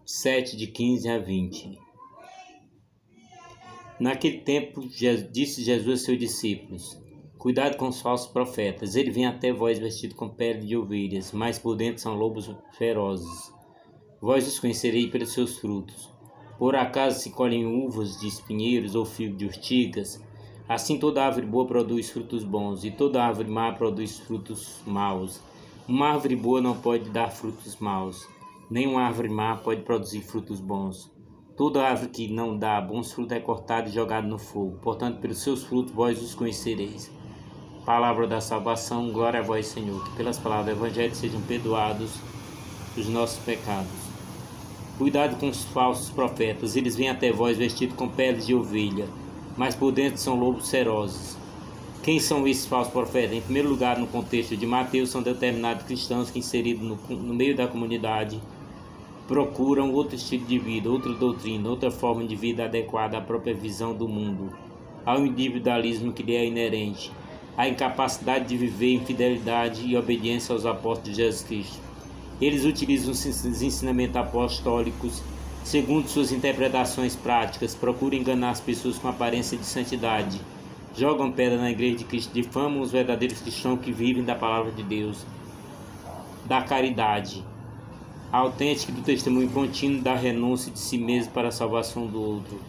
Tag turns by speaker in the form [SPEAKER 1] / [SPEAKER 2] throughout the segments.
[SPEAKER 1] 7, de 15 a 20. Naquele tempo, disse Jesus a seus discípulos: Cuidado com os falsos profetas. Ele vem até vós vestido com pele de ovelhas, mas por dentro são lobos ferozes. Vós os conhecereis pelos seus frutos. Por acaso se colhem uvas de espinheiros ou figos de urtigas? Assim toda árvore boa produz frutos bons, e toda árvore má produz frutos maus. Uma árvore boa não pode dar frutos maus, nem uma árvore má pode produzir frutos bons. Toda árvore que não dá bons frutos é cortada e jogada no fogo. Portanto, pelos seus frutos vós os conhecereis. Palavra da salvação, glória a vós, Senhor. Que pelas palavras do Evangelho sejam perdoados os nossos pecados. Cuidado com os falsos profetas. Eles vêm até vós vestidos com peles de ovelha, mas por dentro são lobos ferozes. Quem são esses falsos profetas? Em primeiro lugar, no contexto de Mateus, são determinados cristãos que, inseridos no meio da comunidade, procuram outro estilo de vida, outra doutrina, outra forma de vida adequada à própria visão do mundo, ao individualismo que lhe é inerente, à incapacidade de viver em fidelidade e obediência aos apóstolos de Jesus Cristo. Eles utilizam os ensinamentos apostólicos segundo suas interpretações práticas, procuram enganar as pessoas com aparência de santidade, jogam pedra na igreja de Cristo, difamam os verdadeiros cristãos que vivem da palavra de Deus, da caridade autêntica, do testemunho contínuo, da renúncia de si mesmo para a salvação do outro.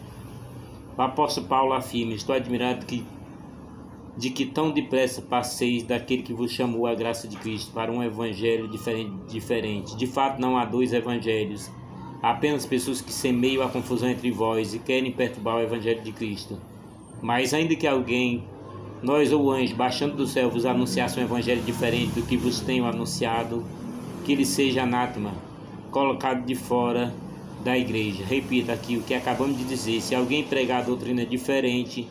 [SPEAKER 1] O apóstolo Paulo afirma: Estou admirado de que tão depressa passeis daquele que vos chamou à graça de Cristo para um evangelho diferente. De fato, não há dois evangelhos, há apenas pessoas que semeiam a confusão entre vós e querem perturbar o evangelho de Cristo. Mas ainda que alguém, nós ou anjo, baixando do céu, vos anunciasse um evangelho diferente do que vos tenho anunciado, que ele seja anátema, colocado de fora da igreja. Repita aqui o que acabamos de dizer: se alguém pregar a doutrina diferente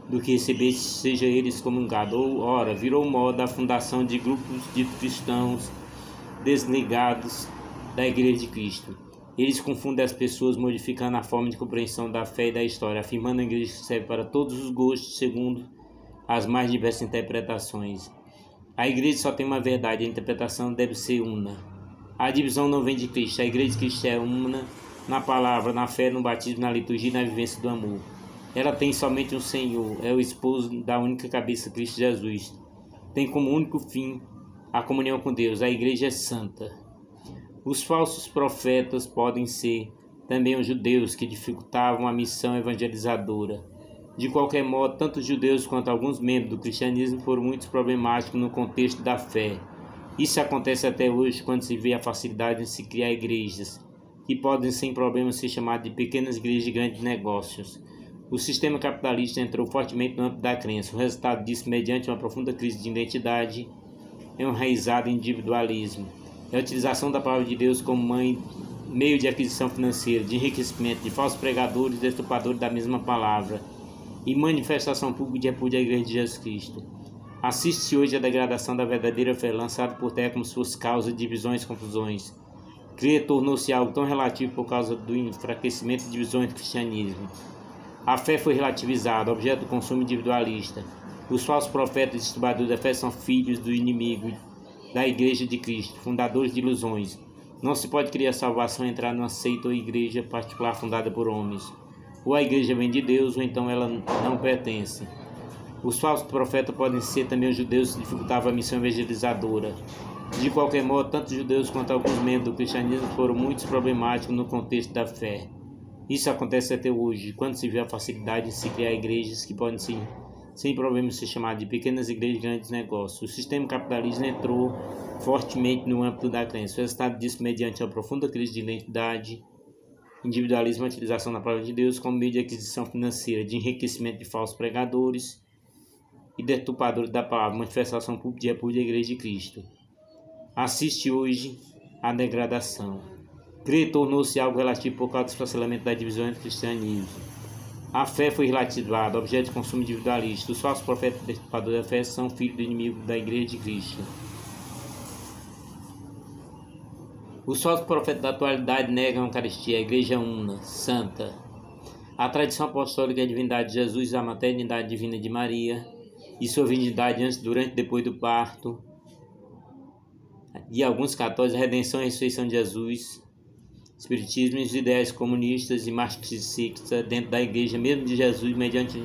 [SPEAKER 1] do que recebeste, seja ele excomungado. Ora, virou moda a fundação de grupos de cristãos desligados da igreja de Cristo. Eles confundem as pessoas, modificando a forma de compreensão da fé e da história, afirmando a igreja que serve para todos os gostos, segundo as mais diversas interpretações. A igreja só tem uma verdade, a interpretação deve ser una. A divisão não vem de Cristo. A igreja de Cristo é una na palavra, na fé, no batismo, na liturgia e na vivência do amor. Ela tem somente um Senhor, é o esposo da única cabeça, Cristo Jesus. Tem como único fim a comunhão com Deus. A igreja é santa. Os falsos profetas podem ser também os judeus que dificultavam a missão evangelizadora. De qualquer modo, tanto os judeus quanto alguns membros do cristianismo foram muito problemáticos no contexto da fé. Isso acontece até hoje quando se vê a facilidade em se criar igrejas, que podem sem problema ser chamadas de pequenas igrejas de grandes negócios. O sistema capitalista entrou fortemente no âmbito da crença. O resultado disso, mediante uma profunda crise de identidade, é enraizado em individualismo. É a utilização da palavra de Deus como meio de aquisição financeira, de enriquecimento, de falsos pregadores e deturpadores da mesma palavra, e manifestação pública de repúdio à igreja de Jesus Cristo. Assiste-se hoje a degradação da verdadeira fé, lançada por terra como se fosse causa de divisões e confusões. Crer tornou-se algo tão relativo por causa do enfraquecimento e divisões do cristianismo. A fé foi relativizada, objeto do consumo individualista. Os falsos profetas e distribuidores da fé são filhos do inimigo da igreja de Cristo, fundadores de ilusões. Não se pode criar salvação e entrar numa seita ou igreja particular fundada por homens. Ou a igreja vem de Deus, ou então ela não pertence. Os falsos profetas podem ser também os judeus que dificultavam a missão evangelizadora. De qualquer modo, tanto os judeus quanto alguns membros do cristianismo foram muito problemáticos no contexto da fé. Isso acontece até hoje, quando se vê a facilidade de se criar igrejas que podem sem problemas ser chamadas de pequenas igrejas de grandes negócios. O sistema capitalista entrou fortemente no âmbito da crença. O resultado disso, mediante a profunda crise de identidade, individualismo e a utilização da palavra de Deus como meio de aquisição financeira, de enriquecimento de falsos pregadores e deturpadores da palavra, manifestação pública de repúdio à igreja de Cristo. Assiste hoje a degradação. Crer tornou-se algo relativo por causa do esfacelamento da divisão entre o cristianismo. A fé foi relativada, objeto de consumo individualista. Os falsos profetas e deturpadores da fé são filhos do inimigo da igreja de Cristo. Os falsos profetas da atualidade negam a Eucaristia, a igreja una, santa. A tradição apostólica e a divindade de Jesus, a maternidade divina de Maria e sua virgindade antes, durante e depois do parto, e alguns católicos, a redenção e a ressurreição de Jesus, espiritismo e os ideais comunistas e marxistas dentro da igreja mesmo de Jesus, mediante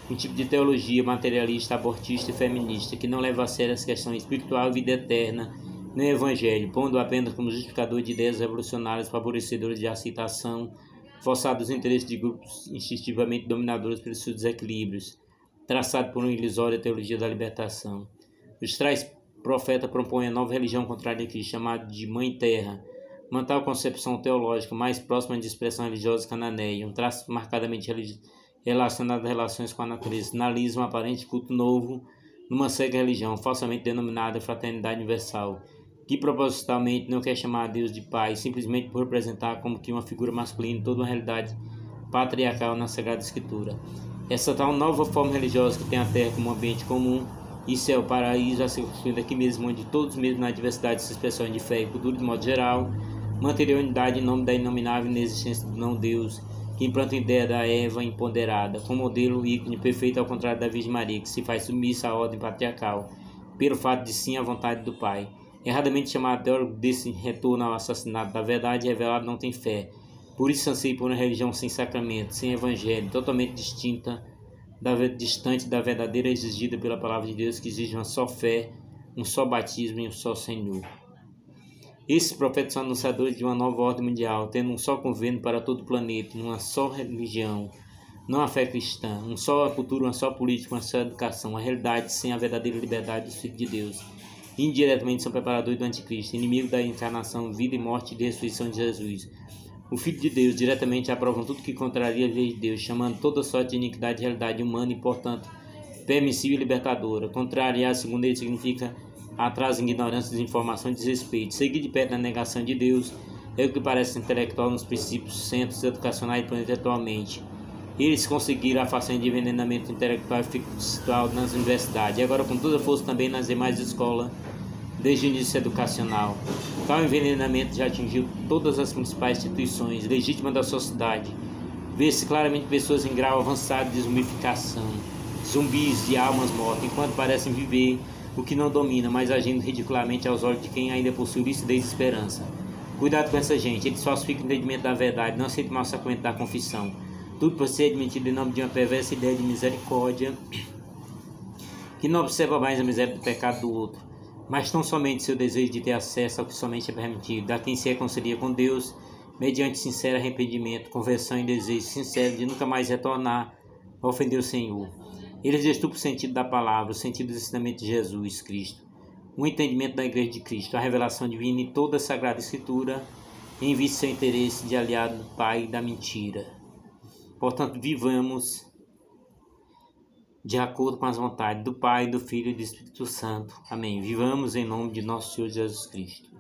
[SPEAKER 1] um tipo de teologia materialista, abortista e feminista, que não leva a sério as questões espiritual e vida eterna no Evangelho, pondo apenas como justificador de ideias revolucionárias favorecedoras de aceitação, forçados os interesses de grupos instintivamente dominadores pelos seus desequilíbrios, traçado por uma ilusória teologia da libertação. Os tais profetas propõem a nova religião contrária a Cristo, chamada de Mãe Terra, uma tal concepção teológica mais próxima de expressão religiosa cananeia, um traço marcadamente relacionado a relações com a natureza, sinaliza um aparente culto novo numa cega religião, falsamente denominada Fraternidade Universal, que propositalmente não quer chamar a Deus de Pai, simplesmente por representar como que uma figura masculina em toda uma realidade patriarcal na Sagrada Escritura. Essa tal nova forma religiosa que tem a Terra como ambiente comum e céu, paraíso, a ser construído aqui mesmo, onde todos mesmo na diversidade se expressões de fé e cultura de modo geral, manter a unidade em nome da inominável inexistência do não-Deus, que implanta a ideia da Eva empoderada, com modelo ícone perfeito ao contrário da Virgem Maria, que se faz submissa à ordem patriarcal, pelo fato de sim à vontade do Pai. Erradamente chamado teórico desse retorno ao assassinato da verdade revelado não tem fé. Por isso anseia por uma religião sem sacramento, sem evangelho, totalmente distante da verdadeira exigida pela palavra de Deus, que exige uma só fé, um só batismo e um só Senhor. Esses profetas são anunciadores de uma nova ordem mundial, tendo um só governo para todo o planeta, uma só religião, não a fé cristã, um só futuro, uma só política, uma só educação, a realidade sem a verdadeira liberdade do Filho de Deus. Indiretamente são preparadores do anticristo, inimigo da encarnação, vida e morte e ressurreição de Jesus. O Filho de Deus diretamente aprovam tudo que contraria a lei de Deus, chamando toda sorte de iniquidade de realidade humana e, portanto, permissiva e libertadora. Contrariar, segundo ele, significa atraso, ignorância, desinformação e desrespeito. Seguir de perto na negação de Deus é o que parece intelectual nos princípios, centros educacionais do planeta atualmente. Eles conseguiram a façanha de envenenamento intelectual e ficcional nas universidades, e agora com toda a força também nas demais escolas, desde o início educacional. Tal envenenamento já atingiu todas as principais instituições legítimas da sociedade. Vê-se claramente pessoas em grau avançado de zumbificação, zumbis de almas mortas, enquanto parecem viver o que não domina, mas agindo ridiculamente aos olhos de quem ainda possui lucidez e esperança. Cuidado com essa gente, eles falsificam o entendimento da verdade, não aceitam mais o sacramento da confissão. Tudo por ser admitido em nome de uma perversa ideia de misericórdia, que não observa mais a miséria do pecado do outro, mas tão somente seu desejo de ter acesso ao que somente é permitido, a quem se reconcilia com Deus, mediante sincero arrependimento, conversão e desejo sincero de nunca mais retornar a ofender o Senhor. Eles estupram o sentido da palavra, o sentido do ensinamento de Jesus Cristo, o entendimento da Igreja de Cristo, a revelação divina e toda a Sagrada Escritura, em vista do seu interesse de aliado do Pai da mentira. Portanto, vivamos de acordo com as vontades do Pai, do Filho e do Espírito Santo. Amém. Vivamos em nome de nosso Senhor Jesus Cristo.